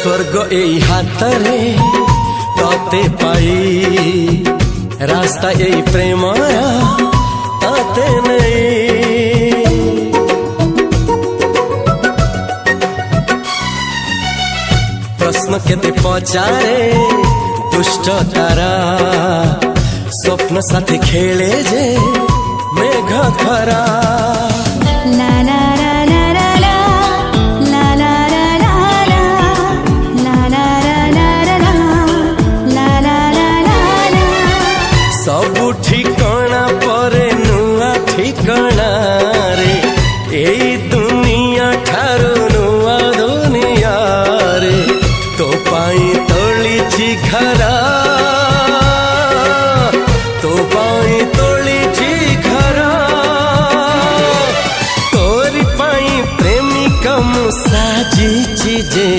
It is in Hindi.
स्वर्ग एई हातरे तते पाई रास्ता एई प्रेमाया ताते नहीं। प्रश्न केते पचारे दुष्ट तारा स्वप्न साथी खेले जे मेघ खरा। ला ला ला ला ला ला ला ला ला ला ला ला ला ला ला। सबु ठिकाना परे नुआ ठिकाना रे एई दुनिया ठारू नुआ दुनिया रे। तो पाई तोलिछि घरा तो पाई तोलिछि घरा तोरी पाई प्रेमिका मु साजिछि जे।